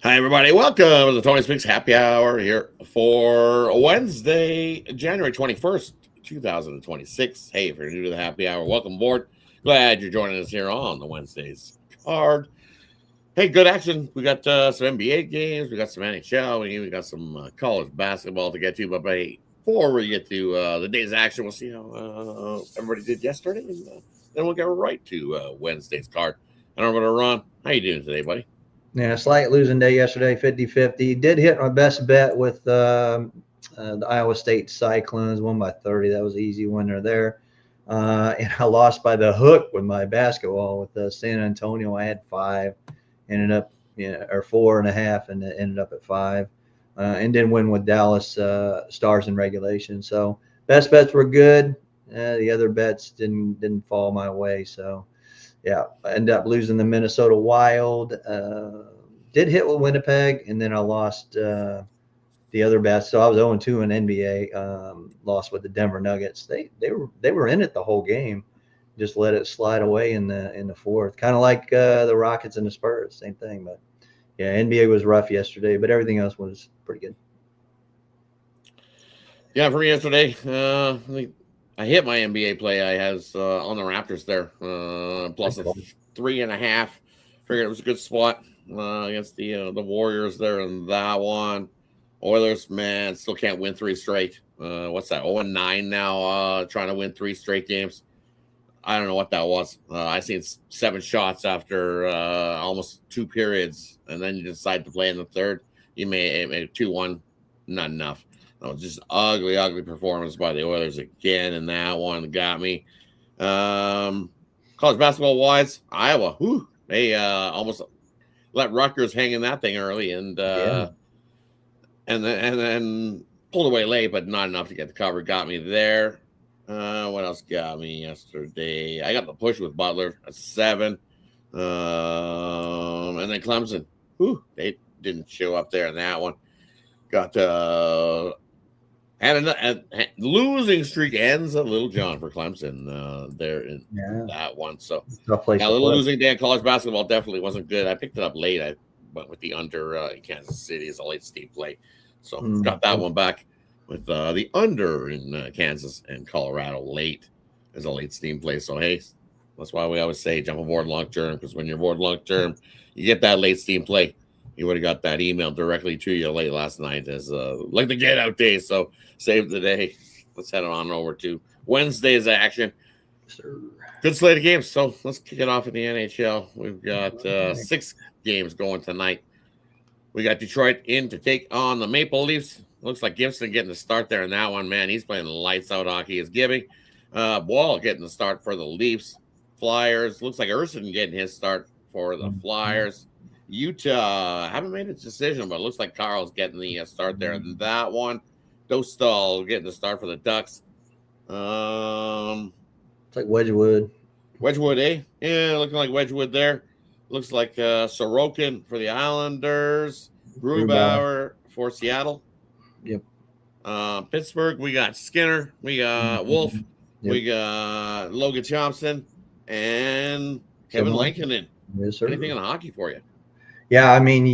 Hi, everybody. Welcome to the Tony Speaks Happy Hour here for Wednesday, January 21st, 2026. Hey, if you're new to the Happy Hour, welcome aboard. Glad you're joining us here on the Wednesday's card. Hey, good action. We got some NBA games. We got some NHL. We got some college basketball to get to. But before we get to the day's action, we'll see how everybody did yesterday. And then we'll get right to Wednesday's card. I don't know what to run. How you doing today, buddy? Yeah, slight losing day yesterday, 50-50. Did hit my best bet with the Iowa State Cyclones, won by 30. That was an easy winner there. And I lost by the hook with my basketball with San Antonio. I had 5, ended up, or 4.5, and it ended up at 5. And then win with Dallas Stars in regulation. So best bets were good. The other bets didn't fall my way. So yeah, I ended up losing the Minnesota Wild. Did hit with Winnipeg, and then I lost the other bets. So I was 0-2 in NBA. Lost with the Denver Nuggets. They were in it the whole game. Just let it slide away in the fourth. Kind of like the Rockets and the Spurs, same thing. But yeah, NBA was rough yesterday, but everything else was pretty good. Yeah, for me yesterday, I hit my NBA play. I has on the Raptors there, plus a 3.5. Figured it was a good spot against the Warriors there in that one. Oilers, man, still can't win 3 straight. What's that? 0-9 now, trying to win 3 straight games. I don't know what that was. I seen 7 shots after almost 2 periods, and then you decide to play in the third. You made 2-1, not enough. No, just ugly performance by the Oilers again, and that one got me. College basketball wise, Iowa, they almost let Rutgers hang in that thing early, and then pulled away late, but not enough to get the cover. Got me there. What else got me yesterday? I got the push with Butler at 7, and then Clemson. They didn't show up there in that one. Got and losing streak ends a Little John for Clemson there in that one. So a little losing day in college basketball definitely wasn't good. I picked it up late. I went with the under in Kansas City as a late steam play. So got that one back with the under in Kansas and Colorado late as a late steam play. So, hey, that's why we always say jump aboard long term, because when you're aboard long term, you get that late steam play. You would have got that email directly to you late last night as like the get out day. So save the day. Let's head on over to Wednesday's action. Sir. Good slate of games. So let's kick it off in the NHL. We've got 6 games going tonight. We got Detroit in to take on the Maple Leafs. Looks like Gibson getting the start there in that one, man. He's playing lights out hockey. Is Gibby. Wall getting the start for the Leafs. Flyers. Looks like Urson getting his start for the Flyers. Utah haven't made a decision, but it looks like Carl's getting the start there in that one. Dostal getting the start for the Ducks. It's like Wedgwood. Wedgwood, eh? Yeah, looking like Wedgwood there. Looks like Sorokin for the Islanders. Grubauer for Seattle. Yep. Pittsburgh, we got Skinner. We got Wolf. Yep. We got Logan Thompson and Kevin Lankinen. Yes, sir. Anything in hockey for you? Yeah, I mean,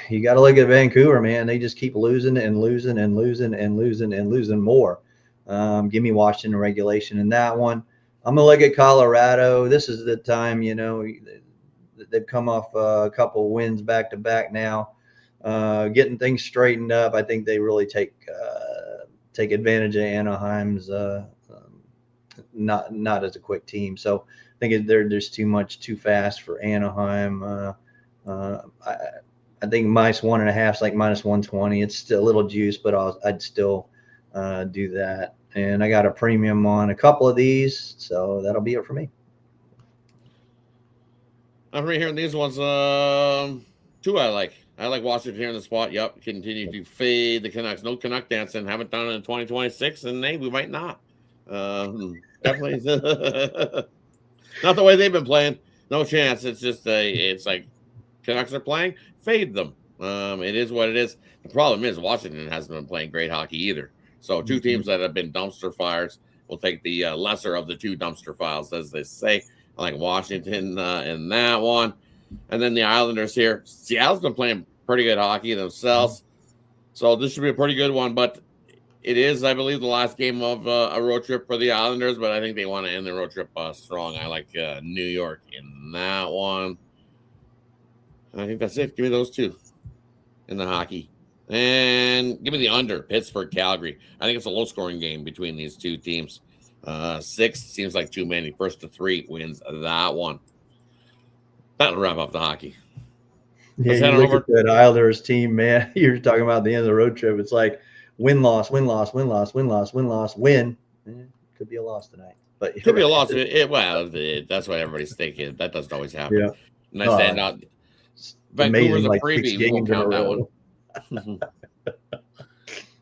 you got to look at Vancouver, man. They just keep losing and losing and losing and losing and losing more. Give me Washington regulation in that one. I'm going to look at Colorado. This is the time, they've come off a couple wins back to back now, getting things straightened up. I think they really take advantage of Anaheim's not as a quick team. So I think there's too fast for Anaheim. I think -1.5 is like -120. It's still a little juice, but I'd still do that. And I got a premium on a couple of these, so that'll be it for me. I'm right here in these ones. 2 I like. I like Washington here in the spot. Yep, continue to fade the Canucks. No Canuck dancing. Haven't done it in 2026, and we might not. Definitely not the way they've been playing. No chance. It's just it's like Canucks are playing. Fade them. It is what it is. The problem is Washington hasn't been playing great hockey either. So 2 teams that have been dumpster fires will take the lesser of the 2 dumpster files, as they say. I like Washington in that one. And then the Islanders here. Seattle's been playing pretty good hockey themselves. So this should be a pretty good one. But it is, I believe, the last game of a road trip for the Islanders. But I think they want to end the road trip strong. I like New York in that one. And I think that's it. Give me those two in the hockey. And give me the under, Pittsburgh, Calgary. I think it's a low-scoring game between these two teams. 6 seems like too many. First to 3 wins that one. That'll wrap up the hockey. Yeah, you look at that Islanders team, man. You're talking about the end of the road trip. It's like win-loss, win-loss, win-loss, win-loss, win-loss, win. Could be a loss tonight. But could be a loss. That's what everybody's thinking. That doesn't always happen. Yeah. Nice to end out. Vancouver's a freebie. We won't count that one.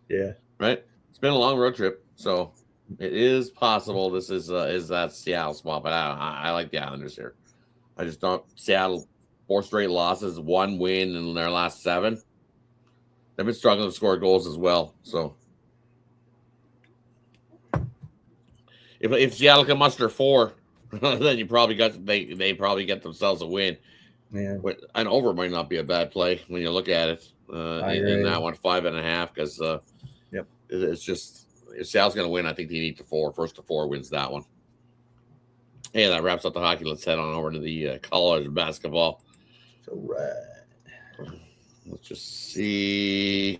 Yeah. Right? It's been a long road trip, so it is possible this is that Seattle spot, but I like the Islanders here. I just don't. Seattle 4 straight losses, 1 win in their last 7. They've been struggling to score goals as well. So if Seattle can muster 4, then you probably they probably get themselves a win. Yeah, an over might not be a bad play when you look at it. In that one, 5.5, because yep, it's just if Seattle's going to win, I think they need to 4. First to 4 wins that one. Hey, that wraps up the hockey. Let's head on over to the college basketball. So right. Let's just see.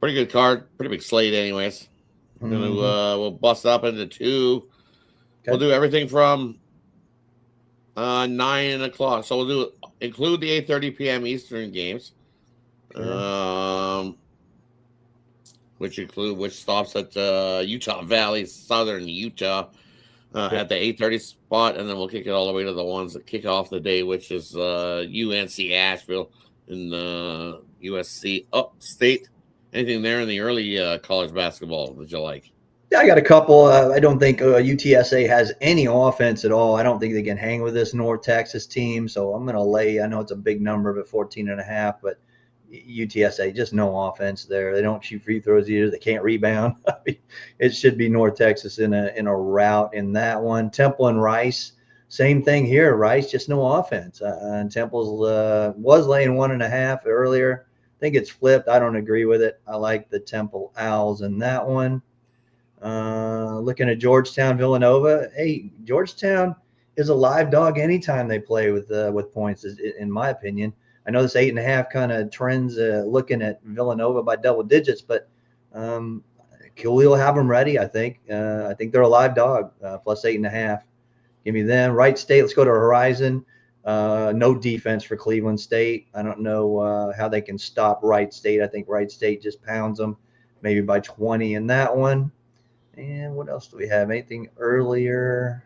Pretty good card. Pretty big slate, anyways. We'll bust up into 2. Okay. We'll do everything from 9 o'clock. So we'll include the 8:30 p.m. Eastern games, which stops at Utah Valley, Southern Utah, at the 8:30 spot, and then we'll kick it all the way to the ones that kick off the day, which is UNC Asheville and USC Upstate. Anything there in the early college basketball that you like? Yeah, I got a couple. I don't think UTSA has any offense at all. I don't think they can hang with this North Texas team. So I'm going to lay. I know it's a big number, but 14.5. But UTSA, just no offense there. They don't shoot free throws either. They can't rebound. It should be North Texas in a rout in that one. Temple and Rice, same thing here. Rice, just no offense. And Temple's was laying 1.5 earlier. I think it's flipped. I don't agree with it. I like the Temple Owls in that one. Looking at Georgetown, Villanova. Hey, Georgetown is a live dog anytime they play with points, in my opinion. I know this 8.5 kind of trends looking at Villanova by double digits, but we'll have them ready, I think. I think they're a live dog, plus 8.5. Give me them. Wright State, let's go to Horizon. No defense for Cleveland State. I don't know how they can stop Wright State. I think Wright State just pounds them, maybe by 20 in that one. And what else do we have? Anything earlier?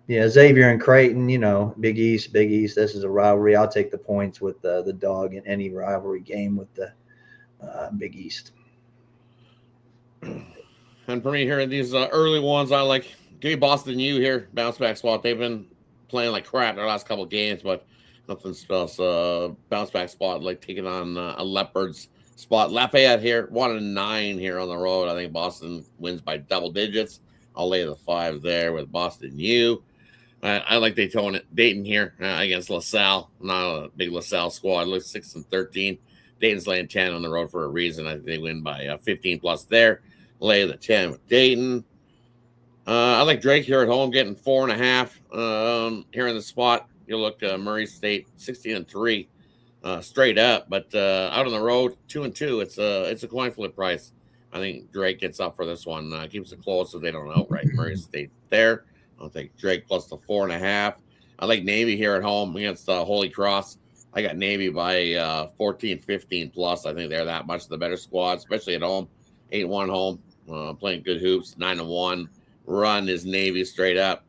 Yeah, Xavier and Creighton, Big East. This is a rivalry. I'll take the points with the dog in any rivalry game with the Big East. And for me here in these early ones, I like give me Boston U here, bounce back spot. They've been playing like crap their last couple of games, but nothing else. Bounce back spot like taking on a Leopards spot. Lafayette here, 1-9 here on the road. I think Boston wins by double digits. I'll lay the 5 there with Boston U. I like Dayton here against LaSalle. Not a big LaSalle squad. Looks 6-13. Dayton's laying 10 on the road for a reason. I think they win by 15 plus there. Lay the 10 with Dayton. I like Drake here at home, getting 4.5 here in the spot. You look Murray State 16-3. Straight up, but out on the road, 2-2. It's a coin flip price. I think Drake gets up for this one. Keeps it close so they don't outright Murray State there. I'll take Drake plus the 4.5. I like Navy here at home against Holy Cross. I got Navy by 14, 15 plus. I think they're that much the better squad, especially at home. 8-1 home, playing good hoops. 9-1 run is Navy straight up.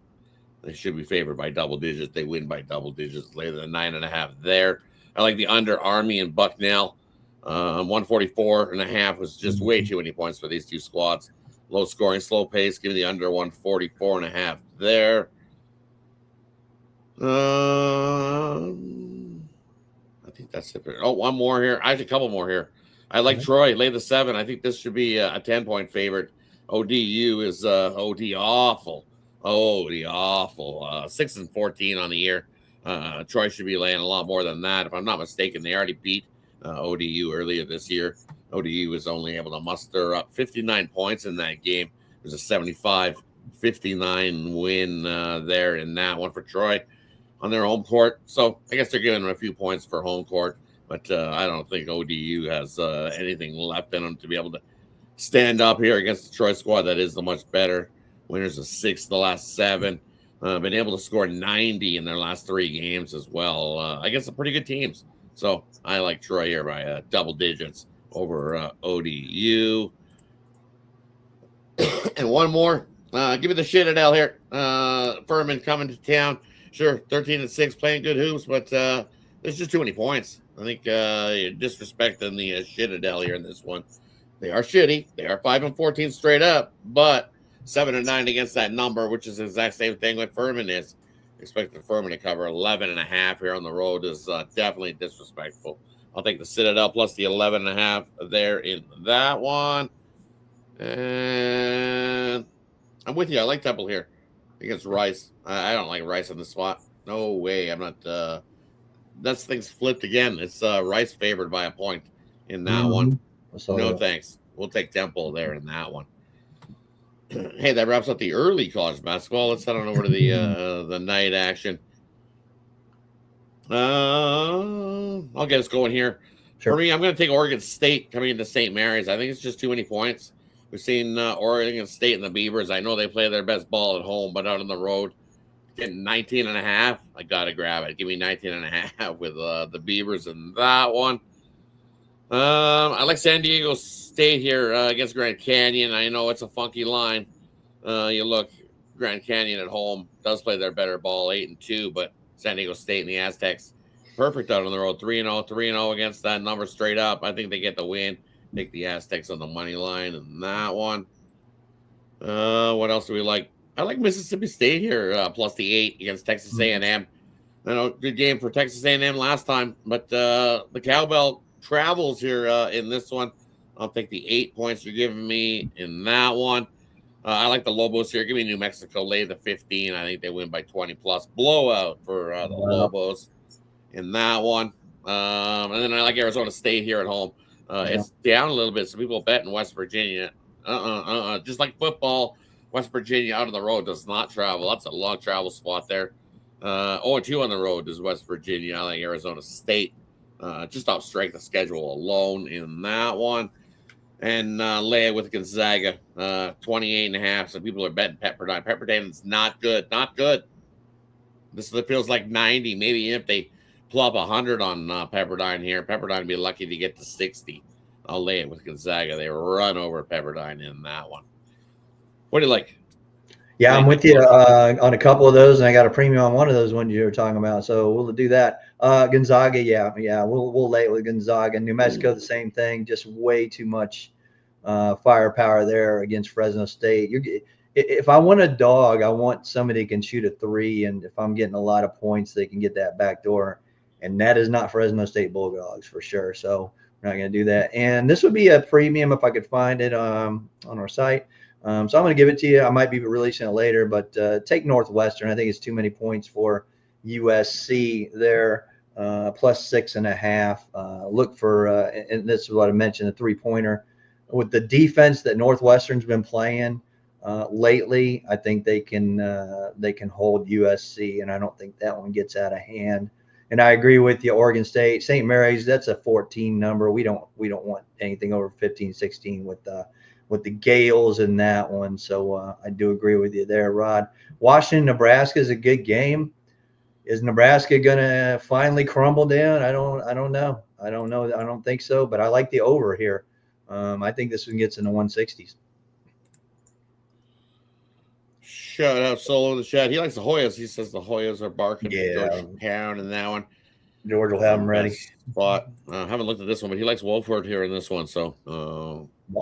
They should be favored by double digits. They win by double digits. Later than 9.5 there. I like the under Army and Bucknell. 144.5 was just way too many points for these two squads. Low scoring, slow pace. Give me the under 144.5 there. I think that's it. Oh, one more here. I have a couple more here. I like Troy. Lay the 7. I think this should be a 10-point favorite. ODU is OD awful. OD awful. 6-14 on the year. Troy should be laying a lot more than that. If I'm not mistaken, they already beat ODU earlier this year. ODU was only able to muster up 59 points in that game. It was a 75-59 win there in that one for Troy on their home court. So I guess they're giving them a few points for home court, but I don't think ODU has anything left in them to be able to stand up here against the Troy squad that is the much better. Winners of 6 of the last 7. Been able to score 90 in their last 3 games as well. I guess some pretty good teams. So I like Troy here by double digits over ODU. And one more. Give me the Citadel here. Furman coming to town. Sure, 13-6, playing good hoops, but there's just too many points. I think you're disrespecting the Citadel here in this one. They are shitty. They are 5-14 straight up, but 7-9 against that number, which is the exact same thing what Furman is. Expecting Furman to cover 11.5 here on the road is definitely disrespectful. I'll take the Citadel plus the 11.5 there in that one. And I'm with you. I like Temple here against Rice. I don't like Rice on the spot. No way. I'm not. That's things flipped again. It's Rice favored by a point in that one. No thanks. We'll take Temple there in that one. Hey, that wraps up the early college basketball. Let's head on over to the night action. I'll get us going here. Sure. For me, I'm going to take Oregon State coming into St. Mary's. I think it's just too many points. We've seen Oregon State and the Beavers. I know they play their best ball at home, but out on the road, getting 19.5. I got to grab it. Give me 19.5 with the Beavers in that one. I like San Diego State here against Grand Canyon. I know it's a funky line. You look, Grand Canyon at home does play their better ball, 8-2, but San Diego State and the Aztecs, perfect out on the road, 3-0, 3-0 against that number straight up. I think they get the win. Take the Aztecs on the money line in that one. What else do we like? I like Mississippi State here, plus the 8 against Texas A&M. I know, good game for Texas A&M last time, but the Cowbell travels here in this one. I'll take the 8 points you're giving me in that one. I like the Lobos here. Give me New Mexico, lay the 15. I think they win by 20 plus. Blowout for the Lobos in that one. And then I like Arizona State here at home. It's down a little bit, so people bet in West Virginia. Just like football, West Virginia out on the road does not travel. That's a long travel spot there. 0-2 on the road is West Virginia. I like Arizona State. Just off strength of schedule alone in that one. And lay it with Gonzaga, 28.5. So people are betting Pepperdine. Pepperdine's not good. Not good. This feels like 90. Maybe if they plop 100 on Pepperdine here, Pepperdine would be lucky to get to 60. I'll lay it with Gonzaga. They run over Pepperdine in that one. What do you like? Yeah, I'm with you on a couple of those, and I got a premium on one of those ones you were talking about. So we'll do that. Gonzaga, yeah, we'll lay it with Gonzaga. New Mexico, the same thing. Just way too much firepower there against Fresno State. If I want a dog, I want somebody who can shoot a 3, and if I'm getting a lot of points, they can get that back door. And that is not Fresno State Bulldogs for sure. So we're not going to do that. And this would be a premium if I could find it on our site. So I'm going to give it to you. I might be releasing it later, but take Northwestern. I think it's too many points for USC there, plus 6.5. Look for, and this is what I mentioned, a 3-pointer. With the defense that Northwestern's been playing lately, I think they can hold USC, and I don't think that one gets out of hand. And I agree with you, Oregon State, St. Mary's, that's a 14 number. We don't want anything over 15, 16 with the Gales in that one. So I do agree with you there, Rod. Washington, Nebraska is a good game. Is Nebraska going to finally crumble down? I don't know. I don't think so, but I like the over here. I think this one gets in the 160s. Shout out Solo in the chat. He likes the Hoyas. He says the Hoyas are barking for Georgetown in that one. George will have them ready. Spot. Haven't looked at this one, but he likes Wolford here in this one. So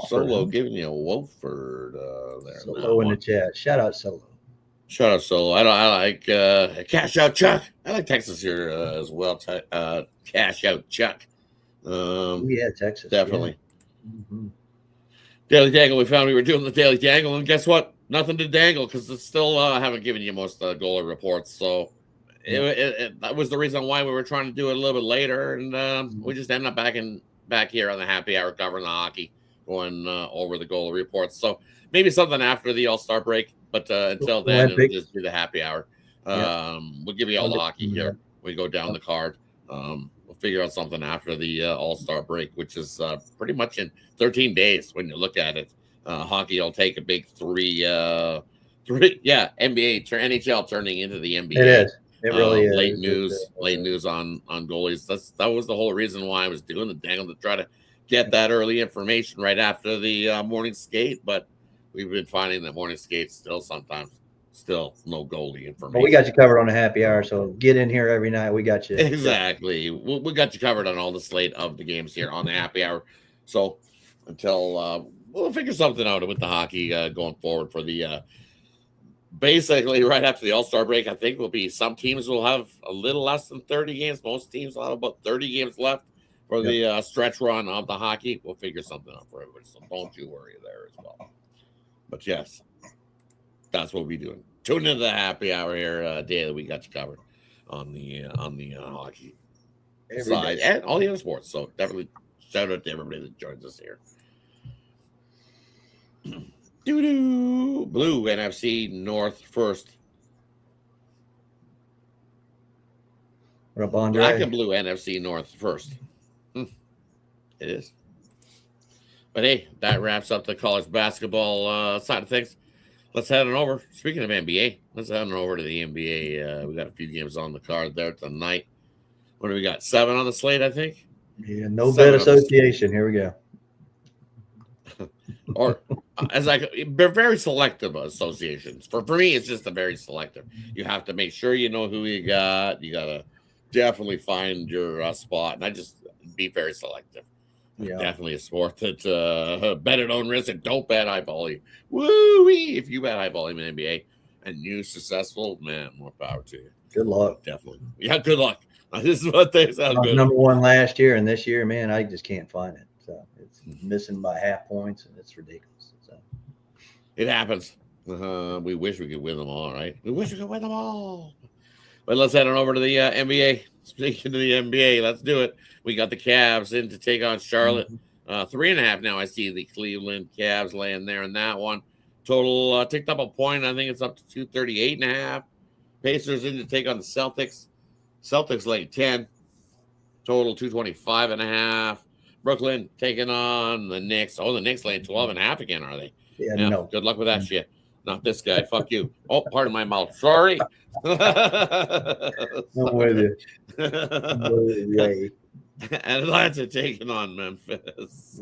Solo giving you a Wolford there. Solo in the chat. Shout out Solo. Shout out Solo. I like Cash Out Chuck. I like Texas here as well. Cash Out Chuck. Yeah, Texas. Definitely. Yeah. Mm-hmm. Daily Dangle. We found we were doing the Daily Dangle, and guess what? Nothing to dangle because it's still haven't given you most goalie reports. So That was the reason why we were trying to do it a little bit later, and we just ended up back here on the happy hour covering the hockey, going over the goal reports. So maybe something after the All-Star break, but until then, it'll just be the happy hour. We'll give you all the hockey here. We go down the card. We'll figure out something after the All-Star break, which is pretty much in 13 days when you look at it. Hockey will take a big NBA, NHL turning into the NBA. It is. It really is. Late news on goalies. That was the whole reason why I was doing the dangle, to try to get that early information right after the morning skate. But we've been finding that morning skates still no goalie information. But we got you covered on the happy hour, so get in here every night. We got you. Exactly. We got you covered on all the slate of the games here on the happy hour. So until we'll figure something out with the hockey going forward for the basically right after the All-Star break. I think some teams will have a little less than 30 games. Most teams will have about 30 games left for the stretch run of the hockey. We'll figure something out for everybody, so don't you worry there as well. But yes, that's what we'll be doing. Tune into the happy hour here daily. We got you covered on the hockey side and all the other sports. So definitely shout out to everybody that joins us here. Blue NFC North first. What up, Andre? Black and blue NFC North first. It is. But hey, that wraps up the college basketball side of things. Let's head on over. Speaking of NBA, let's head on over to the NBA. We got a few games on the card there tonight. What do we got? 7 on the slate, I think. Yeah, no bet association. Here we go. Or they're very selective associations. For me, it's just a very selective. You have to make sure you know who you got. You got to definitely find your spot. And I just be very selective. Yeah. Definitely a sport that bet at own risk and don't bet high volume. Woo-wee! If you bet high volume in NBA and you're successful, man, more power to you. Good luck. Definitely. Yeah, good luck. This is what they sound good. Number 1 last year, and this year, man, I just can't find it. So it's missing by half points, and it's ridiculous. So it happens. We wish we could win them all, right? We wish we could win them all. But let's head on over to the NBA. Speaking of the NBA, let's do it. We got the Cavs in to take on Charlotte. 3.5 now. I see the Cleveland Cavs laying there in that one. Total ticked up a point. I think it's up to 238.5. Pacers in to take on the Celtics. Celtics laying 10. Total 225.5. Brooklyn taking on the Knicks. Oh, the Knicks laying 12.5 again, are they? Yeah, no. Good luck with that shit. Not this guy. Fuck you. Oh, pardon my mouth. Sorry. I'm with you. And Atlanta taking on Memphis.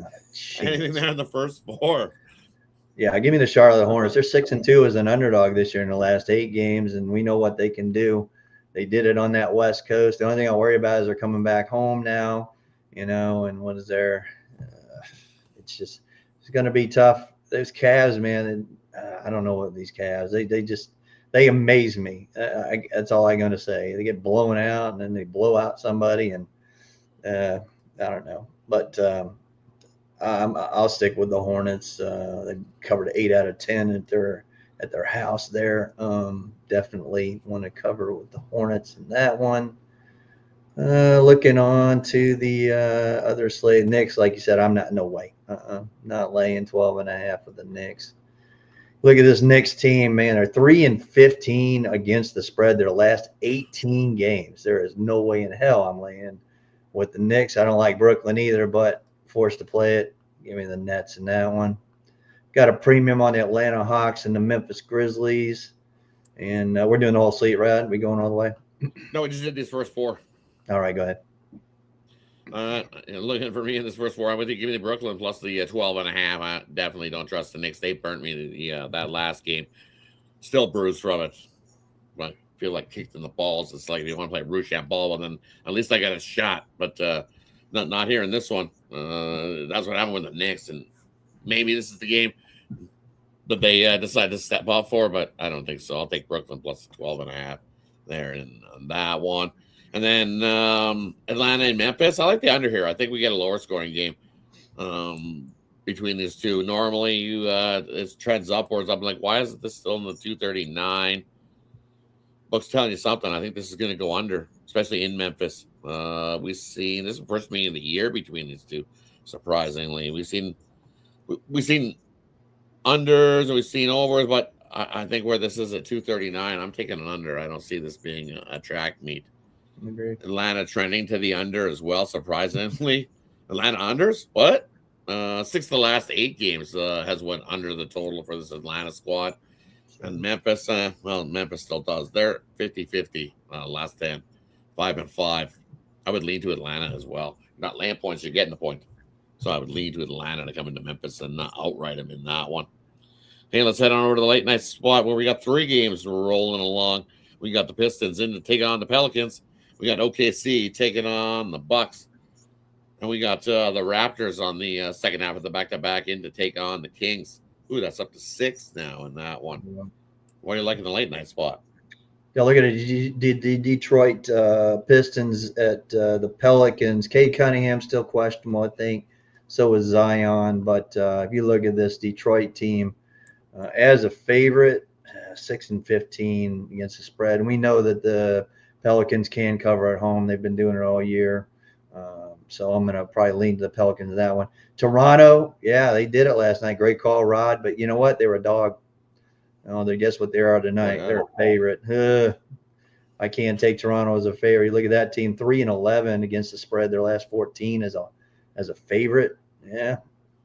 Anything there in the first 4? Yeah, give me the Charlotte Hornets. They're 6-2 as an underdog this year in the last 8 games, and we know what they can do. They did it on that West Coast. The only thing I worry about is they're coming back home now, and what is there? It's going to be tough. Those Cavs, man, I don't know what these Cavs. They amaze me. That's all I'm going to say. They get blown out, and then they blow out somebody, and I don't know. But I'll stick with the Hornets. They covered 8 out of 10 at their house there. Definitely want to cover with the Hornets in that one. Looking on to the other slate, Knicks, like you said, I'm not, no way. Not laying 12.5 with the Knicks. Look at this Knicks team, man. They're 3-15 against the spread their last 18 games. There is no way in hell I'm laying with the Knicks. I don't like Brooklyn either, but forced to play it. Give me the Nets in that one. Got a premium on the Atlanta Hawks and the Memphis Grizzlies. And we're doing the whole slate, right? We going all the way? No, we just did these first 4. All right, go ahead. Looking for me in this first 4, I'm with you. Give me the Brooklyn plus the 12.5. I definitely don't trust the Knicks. They burnt me that last game. Still bruised from it. I feel like kicked in the balls. It's like if you want to play Rushan ball, well, then at least I got a shot. But not here in this one. That's what happened with the Knicks. And maybe this is the game that they decide to step up for, but I don't think so. I'll take Brooklyn plus the 12.5 there in that one. And then Atlanta and Memphis. I like the under here. I think we get a lower scoring game between these two. Normally, it trends upwards. I'm like, why is this still in the 239? book's telling you something. I think this is going to go under, especially in Memphis. We've seen this is the first meeting of the year between these two. Surprisingly, we've seen unders and we've seen overs, but I think where this is at 239, I'm taking an under. I don't see this being a track meet. Agree. Atlanta trending to the under as well. Surprisingly, Atlanta unders. What? 6 of the last 8 games has went under the total for this Atlanta squad. And Memphis, Memphis still does. They're 50-50 last 10, 5-5. I would lean to Atlanta as well. Not laying points, you're getting the point. So I would lean to Atlanta to come into Memphis and not outright them in that one. Hey, let's head on over to the late night spot where we got 3 games rolling along. We got the Pistons in to take on the Pelicans. We got OKC taking on the Bucks. And we got the Raptors on the second half of the back-to-back in to take on the Kings. Ooh, that's up to 6 now in that one. Yeah. What are you liking the late night spot? Yeah, look at it. The Detroit Pistons at the Pelicans. Cade Cunningham still questionable, I think. So is Zion. But if you look at this Detroit team as a favorite, 6-15 against the spread. And we know that the Pelicans can cover at home. They've been doing it all year. So I'm going to probably lean to the Pelicans in that one. Toronto, yeah, they did it last night. Great call, Rod. But you know what? They were a dog. They guess what they are tonight. They're a favorite. I can't take Toronto as a favorite. Look at that team, 3-11 against the spread. Their last 14 as a favorite. Yeah,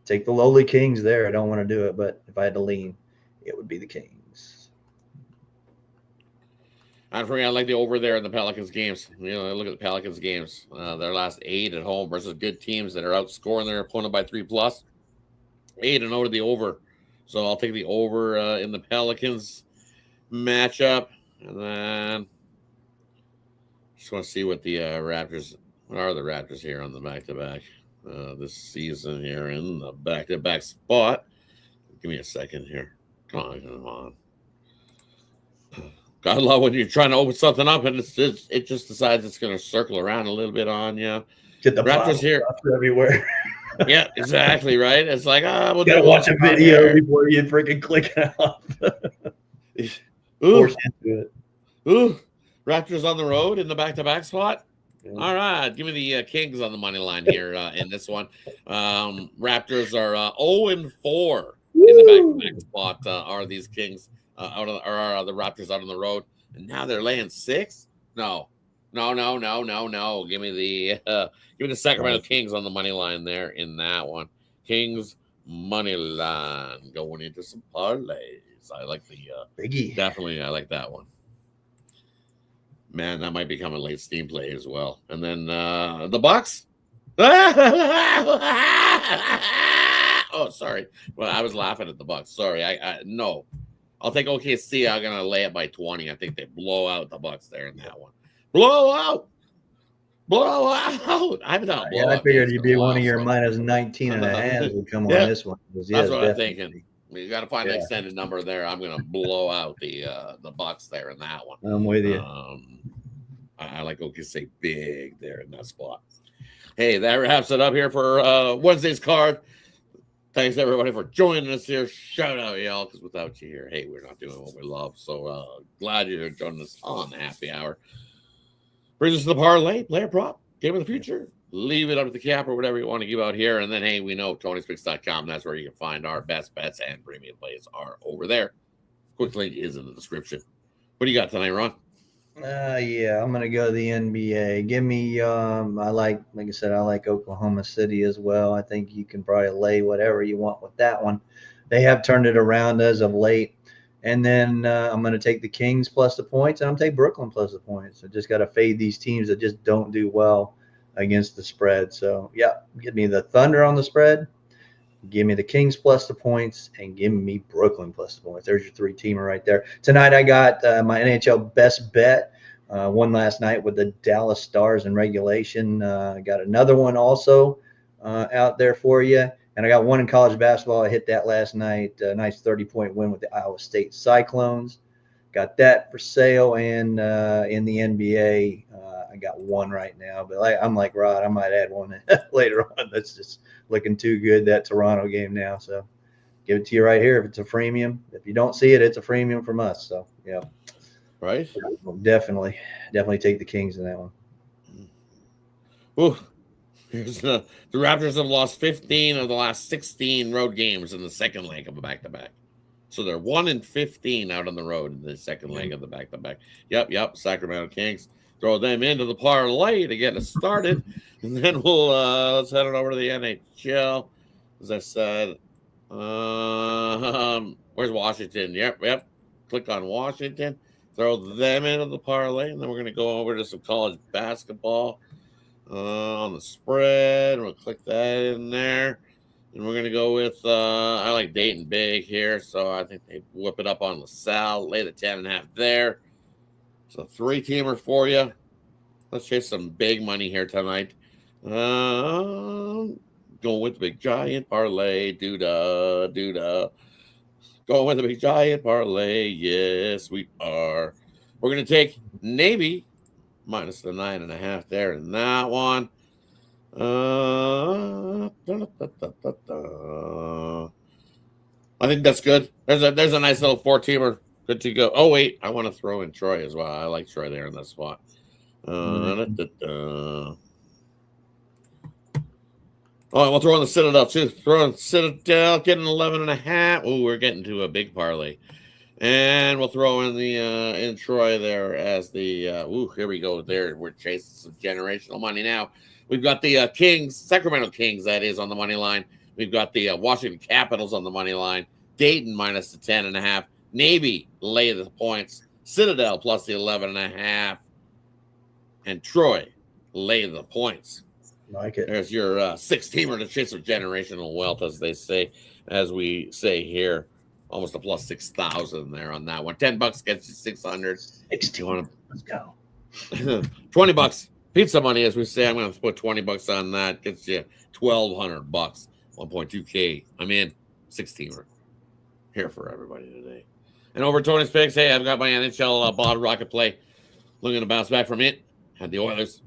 take the lowly Kings there. I don't want to do it, but if I had to lean, it would be the Kings. And for me, I like the over there in the Pelicans games. Look at the Pelicans games. Their last 8 at home versus good teams that are outscoring their opponent by 3+. 8-0 to the over. So I'll take the over in the Pelicans matchup. And then just want to see what the Raptors, what are the Raptors here on the back-to-back this season here in the back-to-back spot. Give me a second here. Come on. God love when you're trying to open something up and it just decides it's going to circle around a little bit on you. Get the Raptors here everywhere. Yeah, exactly, right? It's like, we'll gotta watch a video before you freaking click it off. Ooh. Ooh. Raptors on the road in the back-to-back spot. Yeah. All right, give me the Kings on the money line here in this one. Raptors are 0-4 in the back-to-back spot. Are these Kings are the Raptors out on the road? And now they're laying 6? No. Give me the Sacramento Kings on the money line there in that one. Kings money line going into some parlays. I like the Biggie. Definitely, I like that one. Man, that might become a late steam play as well. And then the Bucks. Oh, sorry. Well, I was laughing at the Bucks. Sorry. No. I'll take OKC. I'm gonna lay it by 20. I think they blow out the Bucks there in that one. Blow out. I haven't done a blowout. I figured you'd be one of your minus 19 and a half would come on this one. That's what I'm thinking. You got to find an extended number there. I'm going to blow out the Bucks there in that one. I'm with you. I like OKC big there in that spot. Hey, that wraps it up here for Wednesday's card. Thanks everybody for joining us here. Shout out y'all, because without you here, hey, we're not doing what we love. So glad you're joining us on the happy hour. Brings us to the parlay, player prop, game of the future. Leave it up to the cap or whatever you want to give out here. And then, hey, we know TonySpicks.com. That's where you can find our best bets and premium plays are over there. Quick link is in the description. What do you got tonight, Ron? I'm going to go to the NBA. Give me, like I said, I like Oklahoma City as well. I think you can probably lay whatever you want with that one. They have turned it around as of late. And then I'm going to take the Kings plus the points, and I'm going to take Brooklyn plus the points. I just got to fade these teams that just don't do well against the spread. So, give me the Thunder on the spread, give me the Kings plus the points, and give me Brooklyn plus the points. There's your 3-teamer right there. Tonight I got my NHL best bet. One last night with the Dallas Stars in regulation. I got another one also out there for you. And I got one in college basketball. I hit that last night. A nice 30-point win with the Iowa State Cyclones. Got that for sale. And in the NBA, I got one right now. But I'm like Rod, I might add one later on. That's just looking too good, that Toronto game now. So give it to you right here if it's a freemium. If you don't see it, it's a freemium from us. So, right? Definitely take the Kings in that one. Ooh. Here's the Raptors have lost 15 of the last 16 road games in the second leg of a back-to-back. So they're 1-15 out on the road in the second leg of the back-to-back. Yep. Sacramento Kings. Throw them into the parlay to get us started. And then we'll let's head on over to the NHL. As I said, where's Washington? Yep. Click on Washington. Throw them into the parlay. And then we're going to go over to some college basketball on the spread. We'll click that in there. And we're going to go with, I like Dayton big here. So I think they whip it up on LaSalle. Lay the 10.5 there. So 3-teamer for you. Let's chase some big money here tonight. Going with the big giant parlay. Doo-da. Going with the big giant parlay. Yes, we are. We're going to take Navy minus the 9.5 there in that one. I think that's good. There's a nice little 4-teamer. Good to go. Oh wait, I want to throw in Troy as well. I like Troy there in that spot. Oh, we'll throw in the Citadel too. Throw in Citadel, getting 11.5. Oh, we're getting to a big parlay. And we'll throw in the in Troy there as the here we go. There, we're chasing some generational money now. We've got the Kings, Sacramento Kings, that is, on the money line. We've got the Washington Capitals on the money line. Dayton minus the 10.5. Navy lay the points. Citadel plus the 11.5. And Troy lay the points. Like it. There's your 6-teamer to chase of generational wealth, as they say, as we say here. Almost a plus 6,000 there on that one. $10 gets you 600. 16. Let's go. $20 pizza money, as we say. I'm going to put $20 on that. Gets you $1,200. 1.2K. I'm in. 6-teamer. Here for everybody today. And over Tony's picks. Hey, I've got my NHL bottom rocket play. Looking to bounce back from it. Had the Oilers.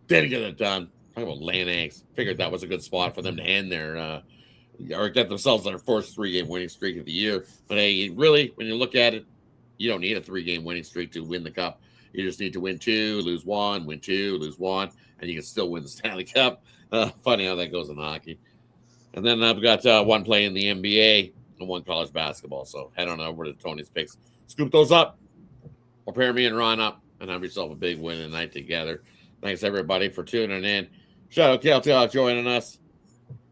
Didn't get it done. Talking about laying eggs. Figured that was a good spot for them to end their or get themselves their first 3-game winning streak of the year. But hey, really, when you look at it, you don't need a 3-game winning streak to win the cup. You just need to win 2, lose 1, win 2, lose 1, and you can still win the Stanley Cup. Funny how that goes in hockey. And then I've got one play in the NBA and one college basketball. So head on over to Tony's Picks. Scoop those up, or pair me and Ron up, and have yourself a big win tonight together. Thanks, everybody, for tuning in. Shout out Kel joining us.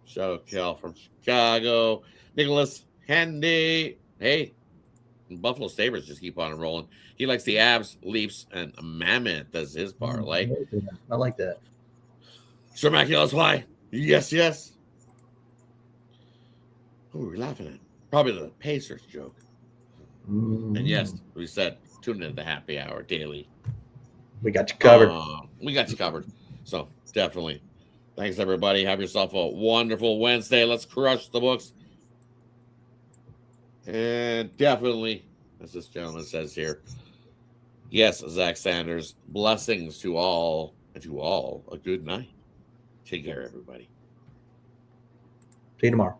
Shout out Kel from Chicago. Nicholas Handy. Hey, Buffalo Sabres just keep on rolling. He likes the Avs, Leafs, and Mammoth as his parlay. I like that. Sir Maculas, why? Yes. Who are we laughing at? Probably the Pacers joke. And yes, we said tune in to the happy hour daily. We got you covered. We got you covered. So definitely. Thanks, everybody. Have yourself a wonderful Wednesday. Let's crush the books. And definitely, as this gentleman says here, yes, Zach Sanders, blessings to all, and to all a good night. Take care, everybody. See you tomorrow.